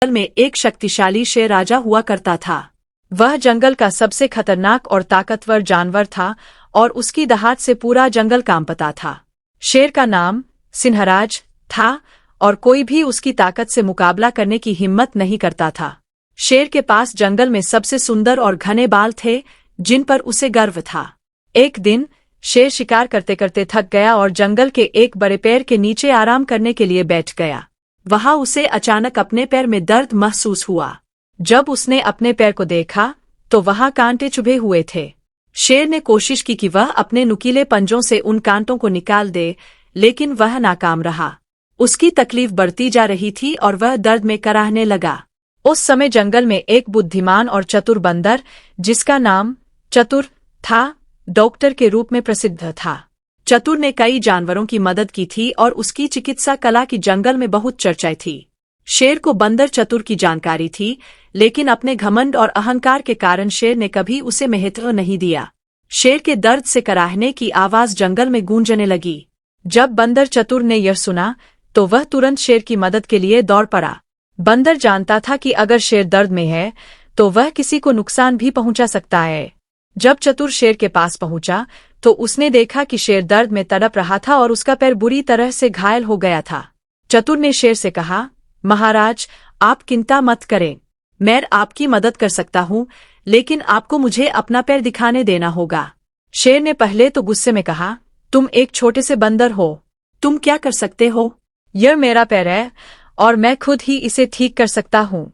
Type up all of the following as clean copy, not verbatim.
जंगल में एक शक्तिशाली शेर राजा हुआ करता था। वह जंगल का सबसे खतरनाक और ताकतवर जानवर था और उसकी दहाड़ से पूरा जंगल कांपता था। शेर का नाम सिंहराज था और कोई भी उसकी ताकत से मुकाबला करने की हिम्मत नहीं करता था। शेर के पास जंगल में सबसे सुंदर और घने बाल थे जिन पर उसे गर्व था। एक दिन शेर शिकार करते करते थक गया और जंगल के एक बड़े पेड़ के नीचे आराम करने के लिए बैठ गया। वहां उसे अचानक अपने पैर में दर्द महसूस हुआ। जब उसने अपने पैर को देखा तो वहां कांटे चुभे हुए थे। शेर ने कोशिश की कि वह अपने नुकीले पंजों से उन कांटों को निकाल दे, लेकिन वह नाकाम रहा। उसकी तकलीफ बढ़ती जा रही थी और वह दर्द में कराहने लगा। उस समय जंगल में एक बुद्धिमान और चतुर बंदर, जिसका नाम चतुर था, डॉक्टर के रूप में प्रसिद्ध था। चतुर ने कई जानवरों की मदद की थी और उसकी चिकित्सा कला की जंगल में बहुत चर्चा थी। शेर को बंदर चतुर की जानकारी थी, लेकिन अपने घमंड और अहंकार के कारण शेर ने कभी उसे महत्व नहीं दिया। शेर के दर्द से कराहने की आवाज जंगल में गूंजने लगी। जब बंदर चतुर ने यह सुना तो वह तुरंत शेर की मदद के लिए दौड़ पड़ा। बंदर जानता था कि अगर शेर दर्द में है तो वह किसी को नुकसान भी पहुंचा सकता है। जब चतुर शेर के पास पहुंचा तो उसने देखा कि शेर दर्द में तड़प रहा था और उसका पैर बुरी तरह से घायल हो गया था। चतुर ने शेर से कहा, महाराज, आप चिंता मत करें, मैं आपकी मदद कर सकता हूँ, लेकिन आपको मुझे अपना पैर दिखाने देना होगा। शेर ने पहले तो गुस्से में कहा, तुम एक छोटे से बंदर हो, तुम क्या कर सकते हो? यह मेरा पैर है और मैं खुद ही इसे ठीक कर सकता हूँ।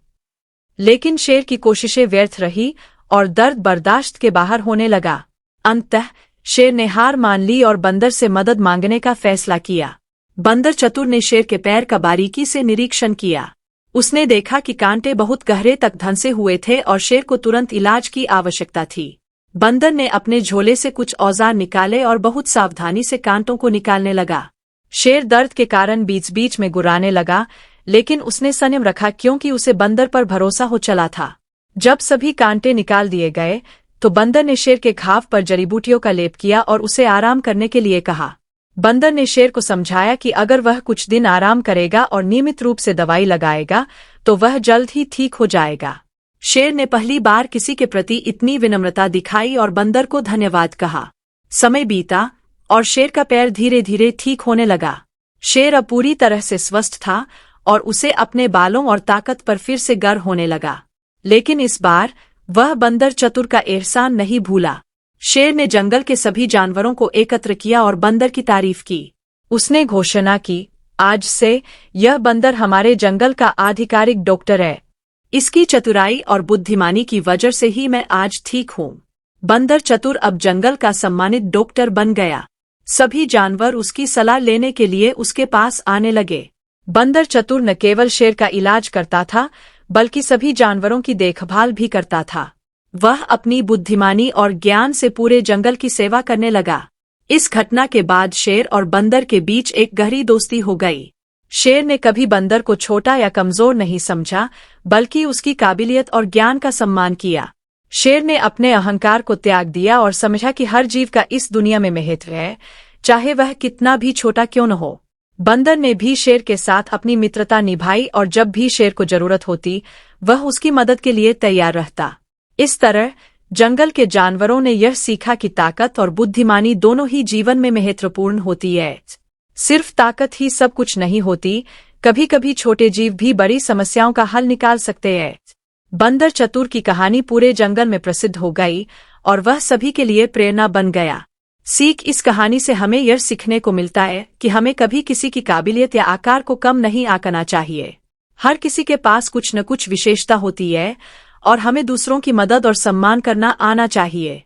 लेकिन शेर की कोशिशें व्यर्थ रही और दर्द बर्दाश्त के बाहर होने लगा। अंततः शेर ने हार मान ली और बंदर से मदद मांगने का फैसला किया। बंदर चतुर ने शेर के पैर का बारीकी से निरीक्षण किया। उसने देखा कि कांटे बहुत गहरे तक धंसे हुए थे और शेर को तुरंत इलाज की आवश्यकता थी। बंदर ने अपने झोले से कुछ औजार निकाले और बहुत सावधानी से कांटों को निकालने लगा। शेर दर्द के कारण बीच बीच में गुर्राने लगा, लेकिन उसने संयम रखा क्योंकि उसे बंदर पर भरोसा हो चला था। जब सभी कांटे निकाल दिए गए तो बंदर ने शेर के घाव पर जड़ी बूटियों का लेप किया और उसे आराम करने के लिए कहा। बंदर ने शेर को समझाया कि अगर वह कुछ दिन आराम करेगा और नियमित रूप से दवाई लगाएगा तो वह जल्द ही ठीक हो जाएगा। शेर ने पहली बार किसी के प्रति इतनी विनम्रता दिखाई और बंदर को धन्यवाद कहा। समय बीता और शेर का पैर धीरे धीरे ठीक होने लगा। शेर अब पूरी तरह से स्वस्थ था और उसे अपने बालों और ताकत पर फिर से गर्व होने लगा। लेकिन इस बार वह बंदर चतुर का एहसान नहीं भूला। शेर ने जंगल के सभी जानवरों को एकत्र किया और बंदर की तारीफ की। उसने घोषणा की, आज से यह बंदर हमारे जंगल का आधिकारिक डॉक्टर है। इसकी चतुराई और बुद्धिमानी की वजह से ही मैं आज ठीक हूँ। बंदर चतुर अब जंगल का सम्मानित डॉक्टर बन गया। सभी जानवर उसकी सलाह लेने के लिए उसके पास आने लगे। बंदर चतुर न केवल शेर का इलाज करता था, बल्कि सभी जानवरों की देखभाल भी करता था। वह अपनी बुद्धिमानी और ज्ञान से पूरे जंगल की सेवा करने लगा। इस घटना के बाद शेर और बंदर के बीच एक गहरी दोस्ती हो गई। शेर ने कभी बंदर को छोटा या कमजोर नहीं समझा, बल्कि उसकी काबिलियत और ज्ञान का सम्मान किया। शेर ने अपने अहंकार को त्याग दिया और समझा कि हर जीव का इस दुनिया में महत्व है, चाहे वह कितना भी छोटा क्यों न हो। बंदर ने भी शेर के साथ अपनी मित्रता निभाई और जब भी शेर को जरूरत होती वह उसकी मदद के लिए तैयार रहता। इस तरह जंगल के जानवरों ने यह सीखा कि ताकत और बुद्धिमानी दोनों ही जीवन में महत्वपूर्ण होती है। सिर्फ ताकत ही सब कुछ नहीं होती, कभी कभी छोटे जीव भी बड़ी समस्याओं का हल निकाल सकते हैं। बंदर चतुर की कहानी पूरे जंगल में प्रसिद्ध हो गई और वह सभी के लिए प्रेरणा बन गया। सीख इस कहानी से हमें यह सीखने को मिलता है कि हमें कभी किसी की काबिलियत या आकार को कम नहीं आंकना चाहिए। हर किसी के पास कुछ न कुछ विशेषता होती है और हमें दूसरों की मदद और सम्मान करना आना चाहिए।